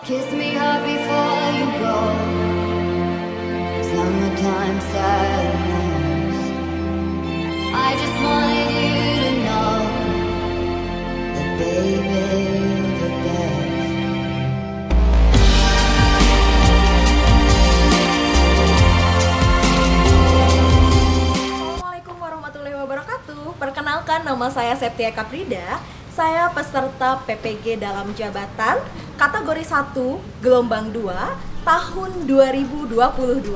Kiss me hard before you go. Summertime sadness. I just wanted you to know that baby you're the best. Assalamualaikum warahmatullahi wabarakatuh. Perkenalkan, nama saya Septia Kaprida. Saya peserta PPG dalam jabatan kategori 1 gelombang 2 tahun 2022.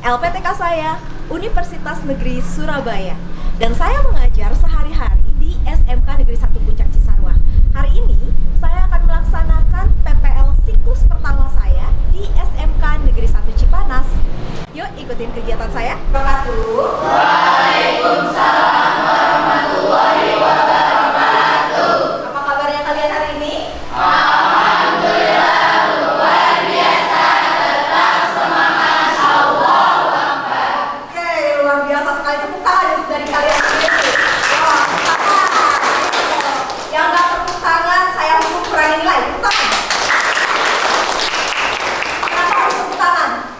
LPTK saya Universitas Negeri Surabaya dan saya mengajar sehari-hari di SMK Negeri 1 Puncak Cisarua. Hari ini saya akan melaksanakan PPL siklus pertama saya di SMK Negeri 1 Cipanas. Yuk ikutin kegiatan saya. Waalaikumsalam warahmatullahi wabarakatuh. Apa kabarnya kalian hari ini? Alhamdulillah luar biasa, tetap semangat. Allahu Akbar. Oke, luar biasa sekali, tepuk tangan dari kalian sendiri. Wah, tepuk tangan. Yang nggak tepuk tangan, saya hukum kurangi nilai. Tepuk tangan. Kenapa harus tepuk tangan?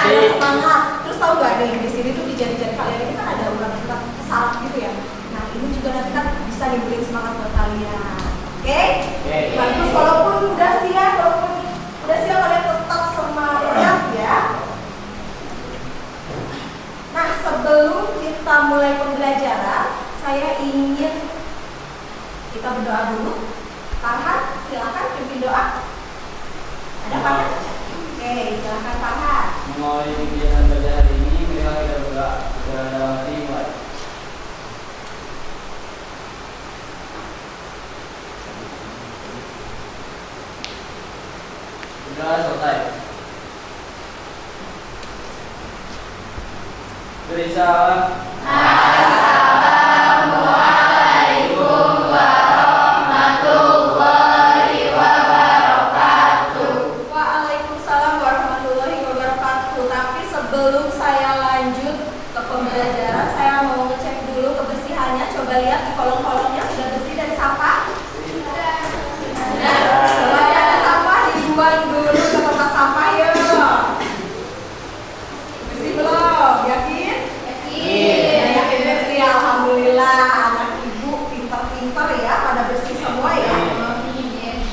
Semangat. Terus tahu nggak nih, di sini tuh di jari-jari kalian ini kan ada urat-urat kesal gitu ya. Nah ini juga nanti kan bisa nimbulin semangat buat kalian. Oke? Bagus, walaupun udah siang kalian tetap semangat ya. Nah sebelum kita mulai pembelajaran, saya ingin kita berdoa dulu. Farhan, silakan pimpin doa. Ada Farhan? Oke, silakan Farhan. Mengawali kegiatan belajar hari ini, marilah kita berdoa kepada dalam hati mulai. Sudah selesai. Beri salam. Assalamualaikum warahmatullahi wabarakatuh. Waalaikumsalam warahmatullahi wabarakatuh. Tapi sebelum saya lanjut ke pembelajaran, saya mau ngecek dulu kebersihannya. Coba lihat di kolong-kolongnya sudah bersih dari sampah. Kalau ada sampah dibuang dulu ke tempat sampah ya. Bersih belum? Yakin? Yakin bersih. Alhamdulillah, anak ibu pintar-pintar ya, pada bersih semua ya.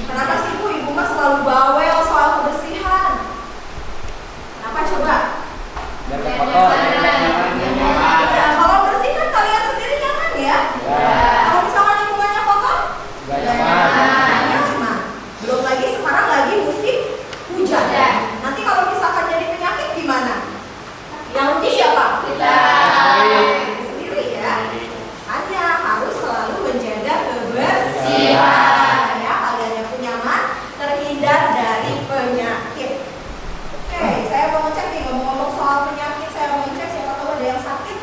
Kenapa sih ibu mah selalu bawel soal kebersihan? Kenapa coba? Biar kotor. Ya, kalau bersih kan kalian sendiri nyaman ya. Kalau misalkan lingkungannya kotor, Gak nyaman. nyaman. Belum lagi sekarang lagi musim hujan. Nanti kalau misalkan jadi penyakit gimana? Yang rugi siapa? Kita sendiri ya. Hanya harus selalu menjaga kebersihan ya. Kalian yang punya nyaman terhindar dari penyakit. Oke, saya mau ngecek nih, ngomong-ngomong soal penyakit, saya mau ngecek siapa tahu ada yang sakit.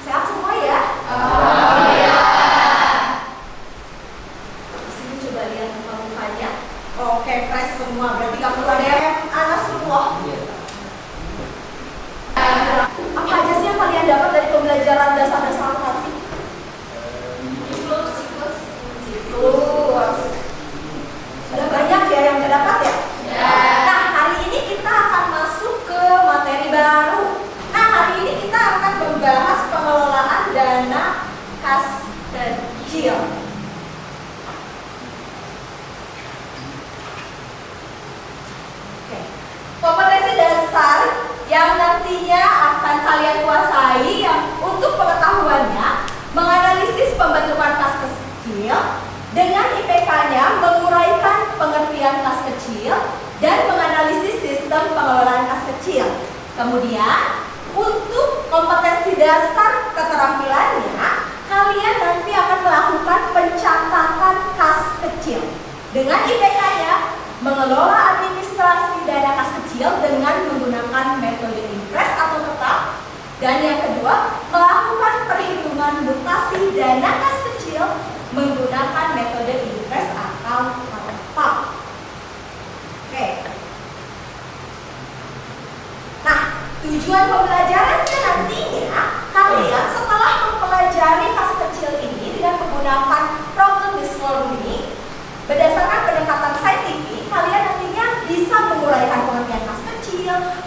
Sehat semua ya? Di sini coba lihat muka-mukanya. Oke, fresh semua. Berarti nggak perlu ada yang anas semua. Apa aja sih yang kalian dapat dari pembelajaran dasar-dasar akuntansi? Siklus. Sudah banyak ya yang didapat ya? Nah, hari ini kita akan masuk ke materi baru. Nah, hari ini kita akan membahas pengelolaan dana kas kecil. Oke. Kompetensi dasar yang nantinya akan kalian kuasai yang untuk pengetahuannya menganalisis pembentukan kas kecil dengan IPK-nya, menguraikan pengertian kas kecil dan menganalisis sistem pengelolaan kas kecil. Kemudian untuk kompetensi dasar keterampilannya, kalian nanti akan melakukan pencatatan kas kecil dengan IPK-nya, mengelola administrasi dana kas kecil dengan menggunakan metode impres atau tetap, dan yang kedua melakukan perhitungan mutasi dana kas kecil menggunakan metode impres atau tetap. Oke. Nah, tujuan pembelajarannya nantinya kalian setelah mempelajari kas kecil ini dengan menggunakan problem solving berdasarkan pendekatan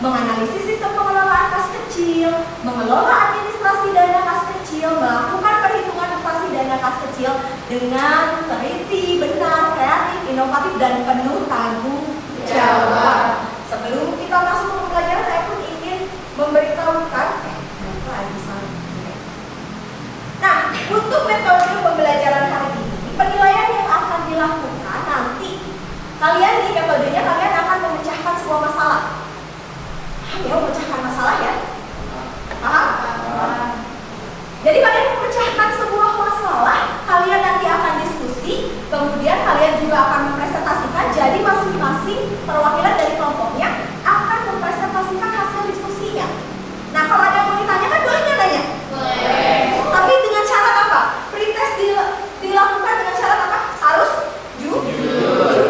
menganalisis sistem pengelolaan kas kecil, mengelola administrasi dana kas kecil, melakukan perhitungan inflasi dana kas kecil dengan teliti, benar, kreatif, inovatif, dan penuh tanggung jawab. Sebelum kita masuk ke pembelajaran, saya pun ingin memberitahukan nah, untuk metode pembelajaran hari ini, penilaian yang akan dilakukan nanti kalian di metodenya kalian akan memecahkan sebuah masalah. Ya, memecahkan masalah ya? Paham? Jadi kalian memecahkan sebuah masalah, kalian nanti akan diskusi, kemudian kalian juga akan mempresentasikan. Jadi masing-masing perwakilan dari kelompoknya akan mempresentasikan hasil diskusinya. Nah, kalau ada yang mau ditanyakan, boleh nggak nanya? Boleh. Tapi dengan syarat apa? Pretest dilakukan dengan syarat apa? Harus jujur.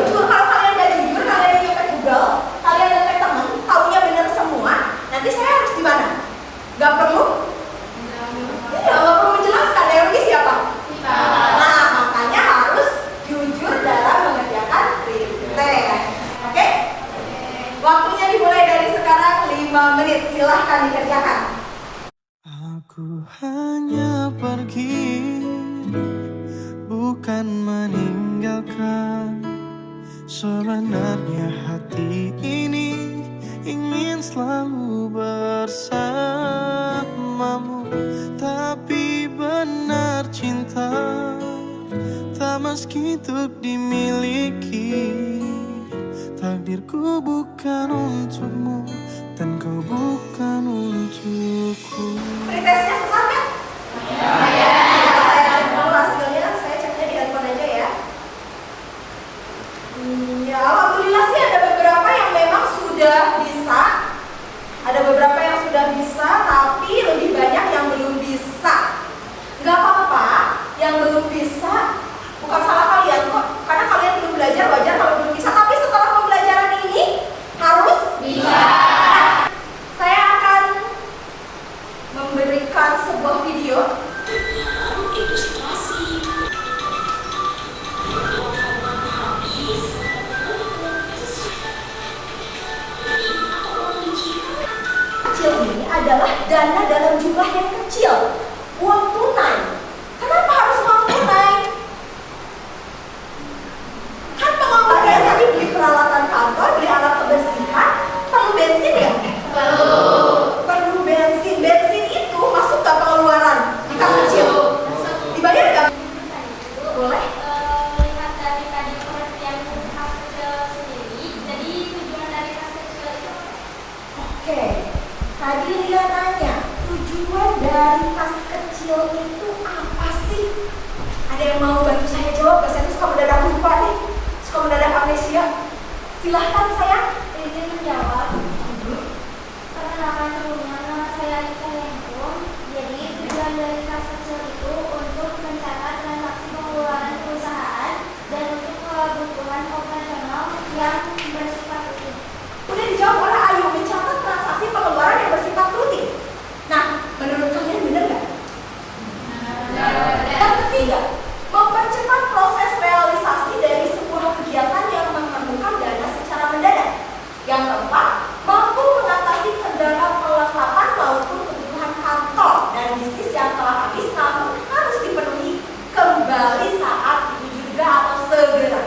Kalau kalian nggak jujur, kalian nyepet Google, kalian nyepet teman, taunya benar semua, nanti saya harus gimana? Gak perlu? Ya, gak perlu menjelaskan. Yang rugi siapa? Kita. Nah, makanya harus jujur dalam mengerjakan pretest. Oke? Waktunya dimulai dari sekarang 5 menit. Silahkan dikerjakan. Aku hanya pergi, bukan meninggalkan. Sebenarnya hati ini ingin selalu bersamamu, tapi benar cinta tak meski untuk dimiliki. Takdirku bukan untukmu dan kau bukan untukku. Pretestnya susah kan? Ya. Saya cek dulu hasilnya, saya ceknya di handphone aja ya. Ya, alhamdulillah sih ada beberapa yang memang sudah bisa. Ada beberapa yang sudah bisa, tapi lebih banyak yang belum bisa. Gak apa-apa, yang belum bisa bukan salah kalian kok. Karena kalian belum belajar, wajar kalau belum bisa. Tapi setelah pembelajaran ini harus bisa. Saya akan memberikan sebuah video. Kecil ini adalah dana dalam jumlah yang kecil, uang tunai. Kenapa harus uang tunai? Kan pengeluaran tadi beli peralatan kantor, beli alat kebersihan, perlu bensin ya? Perlu bensin. Bensin itu masuk ke pengeluaran di kas kecil. Dibayar nggak? Boleh. Lihat dari tadi pengertian kas kecil sendiri, jadi tujuan dari kas kecil itu Oke, tadi Lia nanya, tujuan dari kas kecil itu apa sih? Ada yang mau bantu saya jawab? Saya tuh suka mendadak lupa nih, suka mendadak amnesia. Silahkan sayang. izin menjawab. Perkenalkan sebelumnya, nama saya Ika Yengkun. Jadi tujuan dari kas kecil itu untuk mencatat transaksi pengeluaran perusahaan dan untuk kebutuhan operasional yang bersifat rutin. Udah dijawab oleh Ayu, mencatat transaksi pengeluaran yang bersifat rutin. Nah, menurut kalian benar nggak? Yang ketiga, mempercepat proses realisasi dari sebuah kegiatan yang memerlukan dana secara mendadak. Yang keempat, mampu mengatasi kendala perlengkapan maupun kebutuhan kantor dan bisnis yang telah habis namun harus dipenuhi kembali saat itu juga atau segera.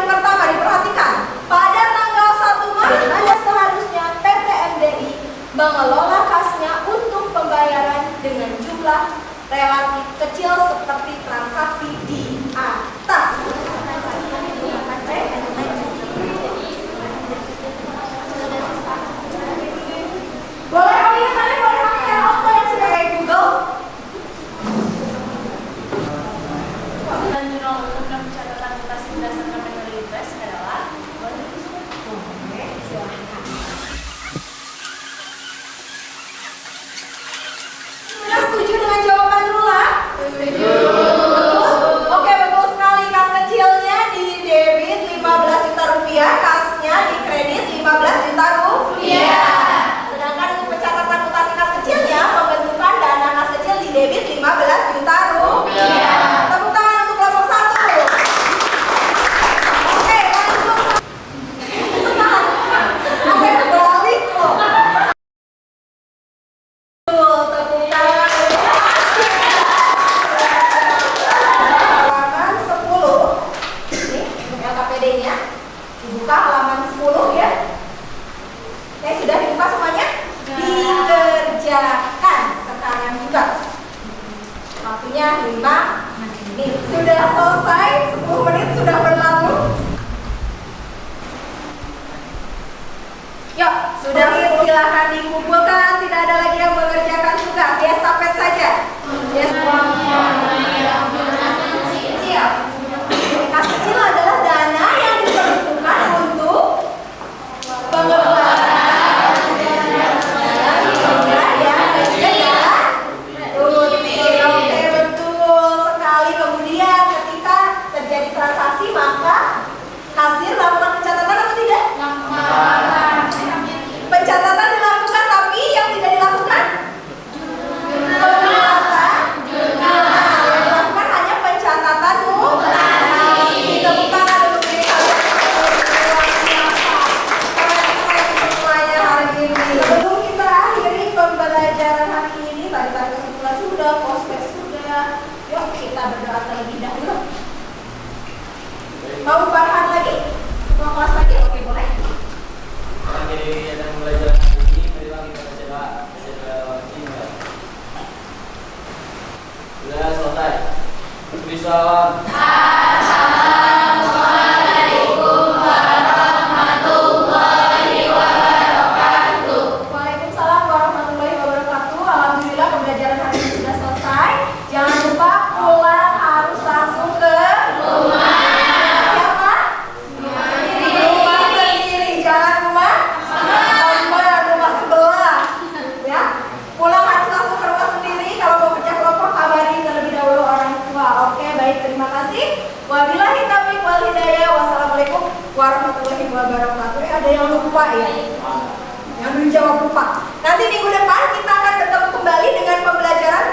yang pertama diperhatikan. Pada tanggal 1 Maret seharusnya PT MDI mengelola kasnya untuk pembayaran dengan jumlah relatif kecil seperti transaksi di atas. Boleh kalian boleh pakai auto yang sudah kayak Google. Dan jurnal untuk pencatatan mutasi berdasarkan metode IPS adalah Sudah setuju dengan jawaban Rula? Setuju. Betul? Oke, betul sekali. Kas kecilnya di debit 15 juta rupiah, kasnya di kredit 15 juta rupiah. Sedangkan untuk pencatatan mutasi kas kecilnya, pembentukan dana kas kecil di debit 15 juta rupiah. Tepuk tangan untuk kelompok 1. Oke, lanjut. Oke, balik loh. Betul, tepuk tangan. Halaman 10. Ini LKPD-nya. Dibuka halaman 10 ya. Oke, sudah dibuka semuanya? Dikerjakan sekarang juga. Waktunya 5 menit. Sudah selesai, 10 menit sudah berlalu. Yuk, sudah silakan dikumpulkan. Tidak ada lagi yang mengerjakan tugas. Dia estafet saja. Siap. Kas kecil adalah dana yang diperuntukkan untuk pengeluaran Oke, betul sekali. Kemudian ketika terjadi transaksi maka kasir lakukan pencatatan atau tidak? Pencatatan dilakukan, tapi yang tidak dilakukan penguatan. Yang dilakukan hanya pencatatan mutasi. Tepuk tangan untuk diri kalian. Semuanya hari ini. Sebelum kita akhiri pembelajaran hari ini, tadi kesimpulan sudah, prospek sudah. Yuk kita berdoa terlebih dahulu. Mau bahan lagi? Mau kelas lagi? Oke, boleh. Jadi ada pembelajaran hari ini, marilah kita baca doa. Sudah selesai. Bismillah. Waalaikumsalam warahmatullahi wabarakatuh. Alhamdulillah pembelajaran hari ini sudah selesai. Jangan lupa pulang harus langsung ke rumah. Siapa? Rumah sendiri. Jangan rumah teman, rumah sebelah. Ya. Pulang harus langsung ke rumah sendiri. Kalau mau kerja kelompok kabari terlebih dahulu orang tua. Oke, baik, terima kasih. Wabillahi taufiq wal hidayah. Wassalamualaikum warahmatullahi wabarakatuh. Ada yang lupa ya? Yang dijawab lupa. Nanti minggu depan kita akan bertemu kembali dengan pembelajaran